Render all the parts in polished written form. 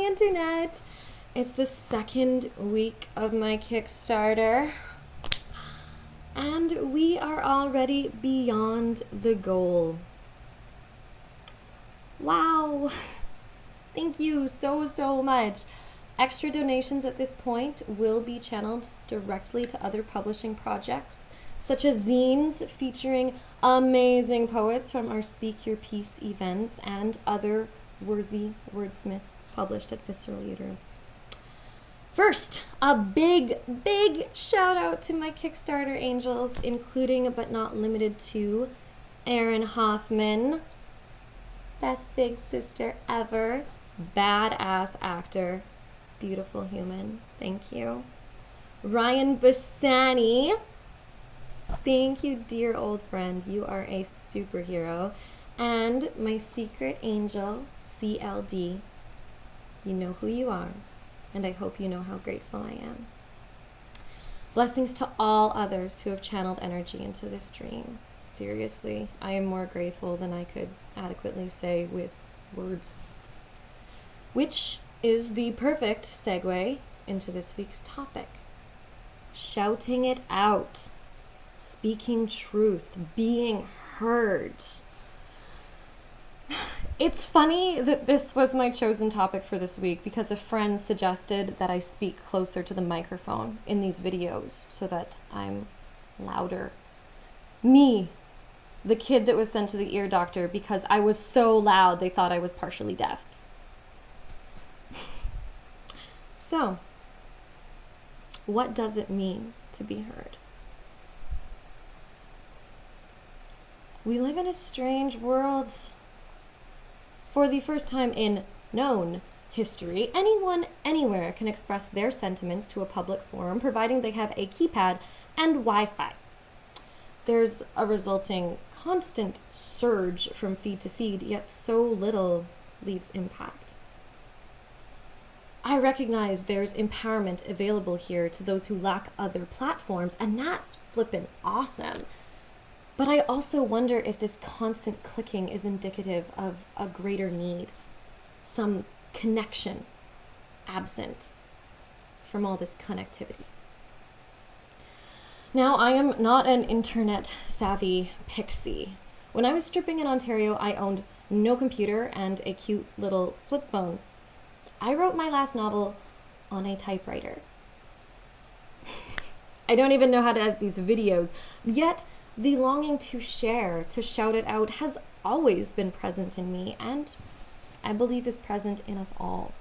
Hi, Internet! It's the second week of my Kickstarter, and we are already beyond the goal. Wow! Thank you so much. Extra donations at this point will be channeled directly to other publishing projects, such as zines featuring amazing poets from our Speak Your Piece events and other worthy wordsmiths published at Visceral Uterus. First, a big shout out to my Kickstarter angels, including but not limited to Erin Hoffman, best big sister ever, badass actor, beautiful human, thank you. Ryan Bassani, thank you, dear old friend, you are a superhero. And my secret angel, CLD, you know who you are, and I hope you know how grateful I am. Blessings to all others who have channeled energy into this dream. Seriously, I am more grateful than I could adequately say with words. Which is the perfect segue into this week's topic. Shouting it out. Speaking truth. Being heard. It's funny that this was my chosen topic for this week because a friend suggested that I speak closer to the microphone in these videos so that I'm louder. Me, the kid that was sent to the ear doctor because I was so loud they thought I was partially deaf. So, what does it mean to be heard? We live in a strange world. For the first time in known history, anyone, anywhere can express their sentiments to a public forum, providing they have a keypad and Wi-Fi. There's a resulting constant surge from feed to feed, yet so little leaves impact. I recognize there's empowerment available here to those who lack other platforms, and that's flippin' awesome. But I also wonder if this constant clicking is indicative of a greater need, some connection absent from all this connectivity. Now, I am not an internet-savvy pixie. When I was stripping in Ontario, I owned no computer and a cute little flip phone. I wrote my last novel on a typewriter. I don't even know how to edit these videos, yet the longing to share, to shout it out, has always been present in me, and I believe is present in us all.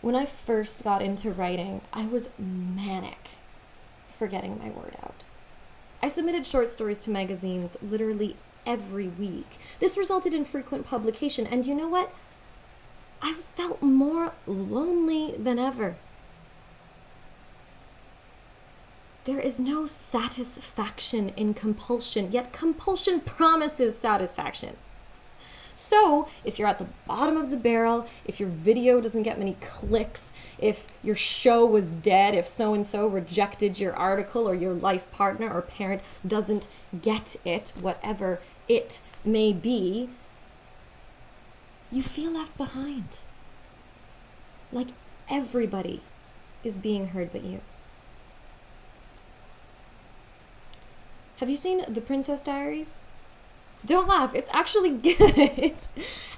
When I first got into writing, I was manic for getting my word out. I submitted short stories to magazines literally every week. This resulted in frequent publication, and you know what? I felt more lonely than ever. There is no satisfaction in compulsion, yet compulsion promises satisfaction. So, if you're at the bottom of the barrel, if your video doesn't get many clicks, if your show was dead, if so-and-so rejected your article, or your life partner or parent doesn't get it, whatever it may be, you feel left behind. Like everybody is being heard but you. Have you seen The Princess Diaries? Don't laugh, it's actually good.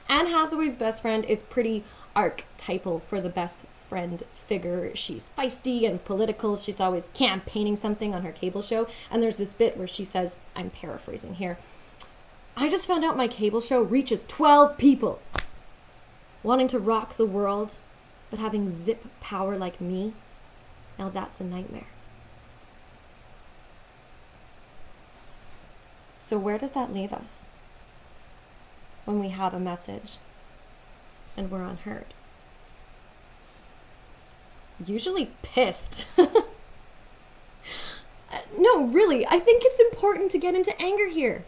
Anne Hathaway's best friend is pretty archetypal for the best friend figure. She's feisty and political. She's always campaigning something on her cable show. And there's this bit where she says, I'm paraphrasing here, I just found out my cable show reaches 12 people. Wanting to rock the world, but having zip power like me, now that's a nightmare. So where does that leave us when we have a message and we're unheard? Usually pissed. No, really, I think it's important to get into anger here.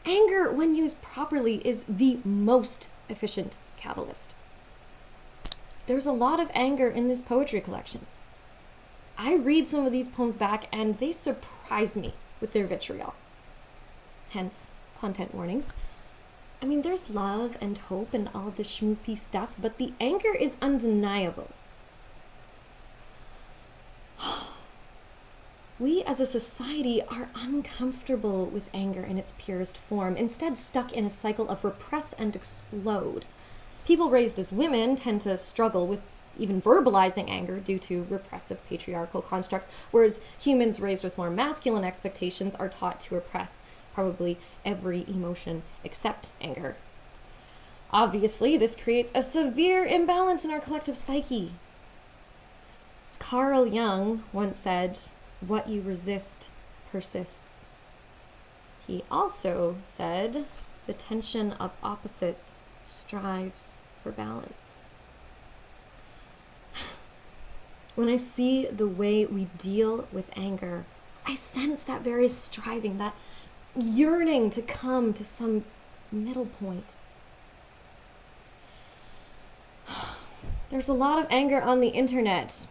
Anger, when used properly, is the most efficient catalyst. There's a lot of anger in this poetry collection. I read some of these poems back and they surprise me with their vitriol. Hence, content warnings. I mean, there's love and hope and all the schmoopy stuff, but the anger is undeniable. We as a society are uncomfortable with anger in its purest form, instead stuck in a cycle of repress and explode. People raised as women tend to struggle with even verbalizing anger due to repressive patriarchal constructs, whereas humans raised with more masculine expectations are taught to repress probably every emotion except anger. Obviously, this creates a severe imbalance in our collective psyche. Carl Jung once said, "What you resist persists." He also said, "The tension of opposites strives for balance." When I see the way we deal with anger, I sense that very striving, that yearning to come to some middle point. There's a lot of anger on the internet.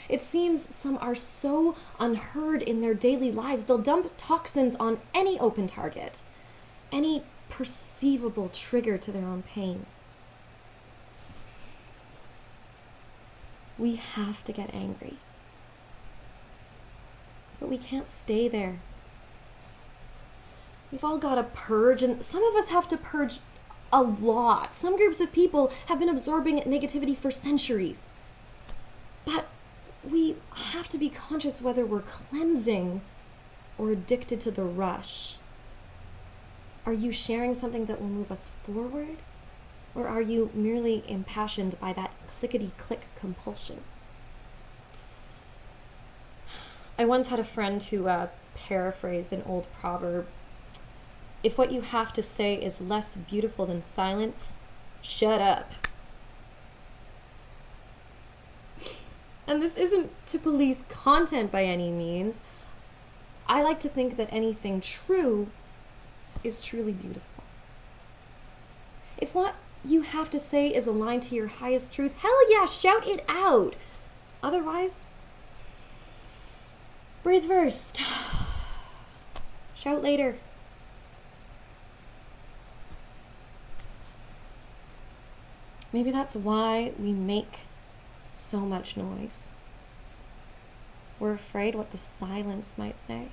It seems some are so unheard in their daily lives, they'll dump toxins on any open target, any perceivable trigger to their own pain. We have to get angry. But we can't stay there. We've all got to purge, and some of us have to purge a lot. Some groups of people have been absorbing negativity for centuries. But we have to be conscious whether we're cleansing or addicted to the rush. Are you sharing something that will move us forward? Or are you merely impassioned by that clickety-click compulsion? I once had a friend who paraphrased an old proverb. If what you have to say is less beautiful than silence, shut up. And this isn't to police content by any means. I like to think that anything true is truly beautiful. If what you have to say is aligned to your highest truth, hell yeah, shout it out. Otherwise, breathe first. Shout later. Maybe that's why we make so much noise. We're afraid what the silence might say.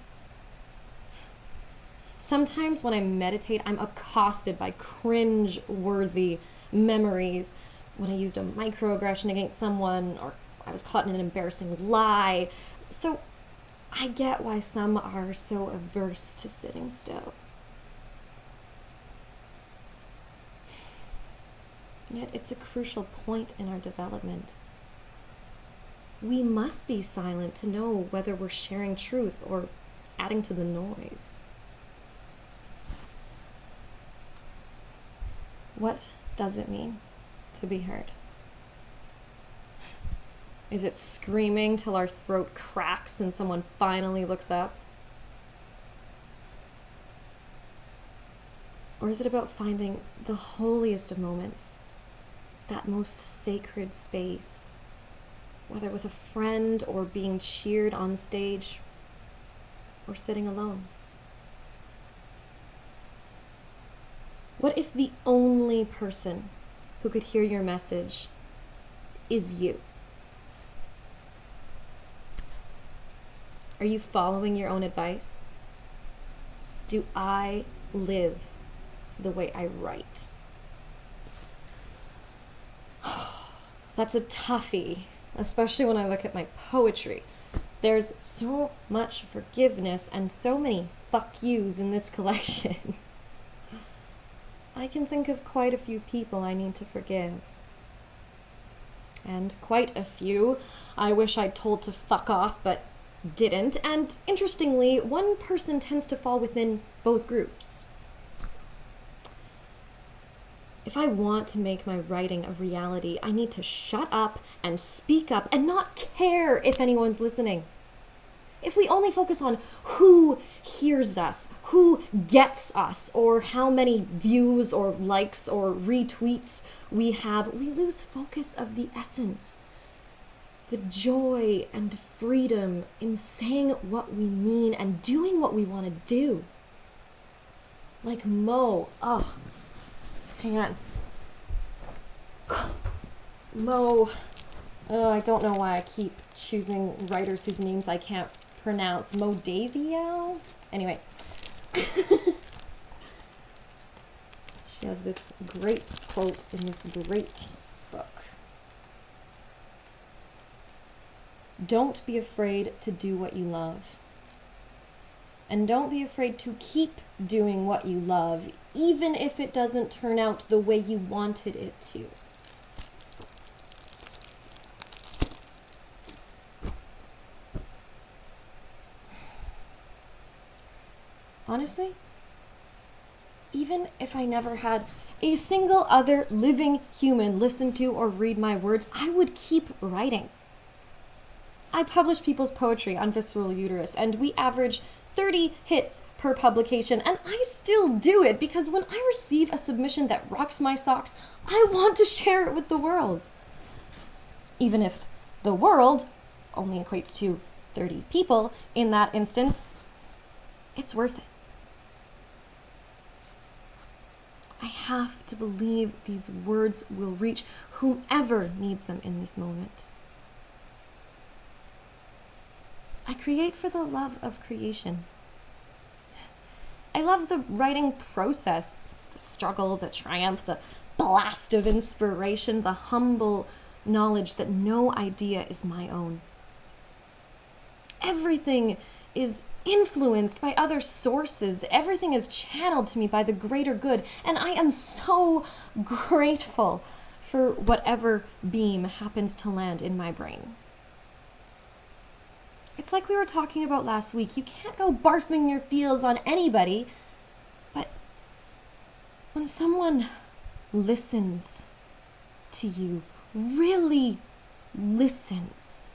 Sometimes when I meditate, I'm accosted by cringe-worthy memories when I used a microaggression against someone, or I was caught in an embarrassing lie. So I get why some are so averse to sitting still. Yet it's a crucial point in our development. We must be silent to know whether we're sharing truth or adding to the noise. What does it mean to be heard? Is it screaming till our throat cracks and someone finally looks up? Or is it about finding the holiest of moments, that most sacred space, whether with a friend or being cheered on stage or sitting alone? What if the only person who could hear your message is you? Are you following your own advice? Do I live the way I write? That's a toughie, especially when I look at my poetry. There's so much forgiveness and so many fuck yous in this collection. I can think of quite a few people I need to forgive. And quite a few I wish I'd told to fuck off, but didn't. And interestingly, one person tends to fall within both groups. If I want to make my writing a reality, I need to shut up and speak up and not care if anyone's listening. If we only focus on who hears us, who gets us, or how many views or likes or retweets we have, we lose focus of the essence. The joy and freedom in saying what we mean and doing what we want to do. Like Mo. Oh, hang on. Mo. Oh, I don't know why I keep choosing writers whose names I can't pronounce. Mo Davio? Anyway. She has this great quote in this great book. Don't be afraid to do what you love. And don't be afraid to keep doing what you love, even if it doesn't turn out the way you wanted it to. Honestly, even if I never had a single other living human listen to or read my words, I would keep writing. I publish people's poetry on Visceral Uterus, and we average 30 hits per publication, and I still do it because when I receive a submission that rocks my socks, I want to share it with the world. Even if the world only equates to 30 people in that instance, it's worth it. I have to believe these words will reach whomever needs them in this moment. I create for the love of creation. I love the writing process, the struggle, the triumph, the blast of inspiration, the humble knowledge that no idea is my own. Everything is influenced by other sources. Everything is channeled to me by the greater good, and I am so grateful for whatever beam happens to land in my brain. It's like we were talking about last week. You can't go barfing your feels on anybody, but when someone listens to you, really listens,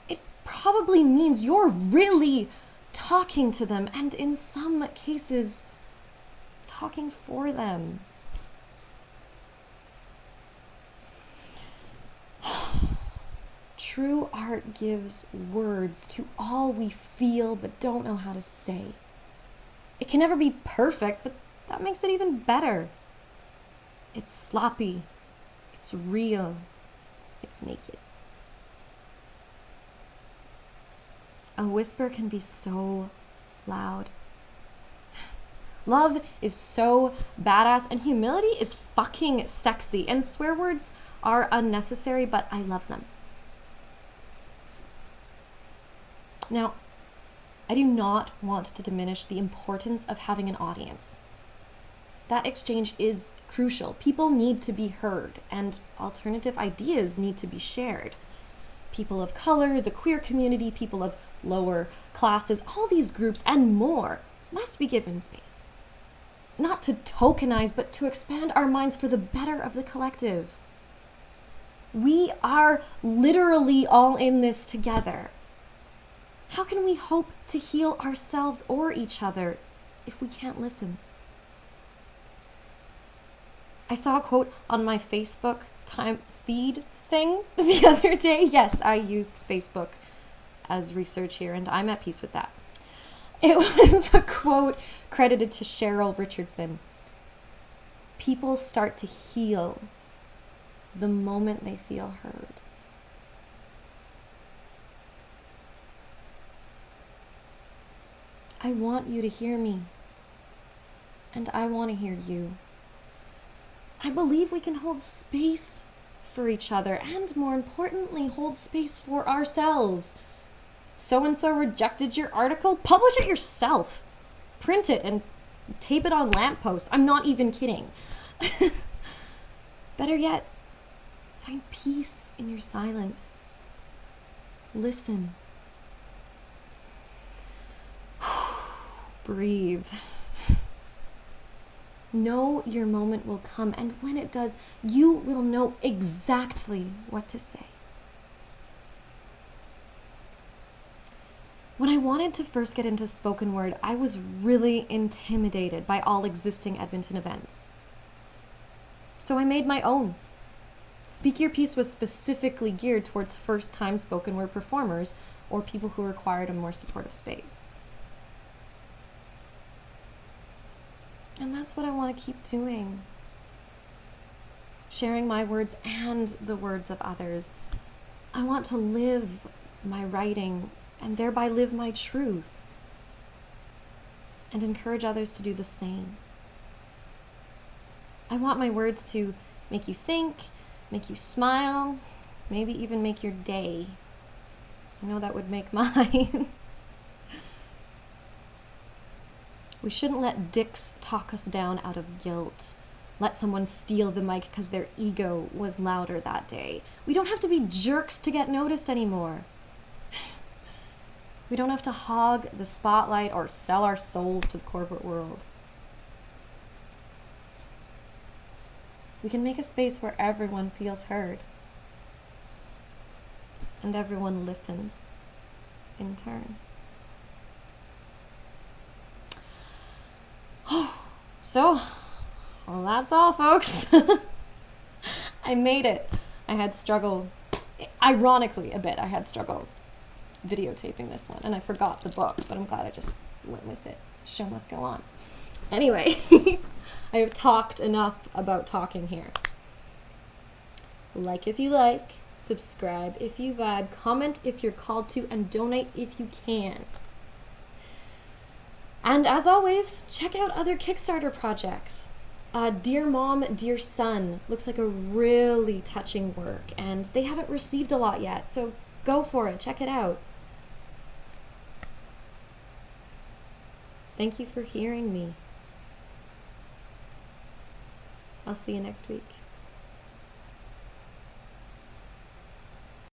it probably means you're really talking to them, and in some cases, talking for them. True art gives words to all we feel but don't know how to say. It can never be perfect, but that makes it even better. It's sloppy, it's real, it's naked. A whisper can be so loud. Love is so badass, and humility is fucking sexy, and swear words are unnecessary, but I love them. Now, I do not want to diminish the importance of having an audience. That exchange is crucial. People need to be heard, and alternative ideas need to be shared. People of color, the queer community, people of lower classes, all these groups and more must be given space. Not to tokenize, but to expand our minds for the better of the collective. We are literally all in this together. How can we hope to heal ourselves or each other if we can't listen? I saw a quote on my Facebook time feed thing the other day. Yes, I used Facebook as research here, and I'm at peace with that. It was a quote credited to Cheryl Richardson. People start to heal the moment they feel heard. I want you to hear me, and I want to hear you. I believe we can hold space for each other, and more importantly, hold space for ourselves. So-and-so rejected your article? Publish it yourself. Print it and tape it on lampposts. I'm not even kidding. Better yet, find peace in your silence. Listen. Breathe. Know your moment will come, and when it does, you will know exactly what to say. When I wanted to first get into spoken word, I was really intimidated by all existing Edmonton events. So I made my own. Speak Your Piece was specifically geared towards first-time spoken word performers or people who required a more supportive space. And that's what I want to keep doing. Sharing my words and the words of others. I want to live my writing and thereby live my truth and encourage others to do the same. I want my words to make you think, make you smile, maybe even make your day. I know that would make mine. We shouldn't let dicks talk us down out of guilt. Let someone steal the mic because their ego was louder that day. We don't have to be jerks to get noticed anymore. We don't have to hog the spotlight or sell our souls to the corporate world. We can make a space where everyone feels heard. And everyone listens in turn. So, well, that's all, folks. I made it. I had struggle, ironically a bit, I had struggle videotaping this one, and I forgot the book, but I'm glad I just went with it. The show must go on. Anyway, I have talked enough about talking here. Like if you like, subscribe if you vibe, comment if you're called to, and donate if you can. And as always, check out other Kickstarter projects. Dear Mom, Dear Son looks like a really touching work, and they haven't received a lot yet, so go for it, check it out. Thank you for hearing me. I'll see you next week.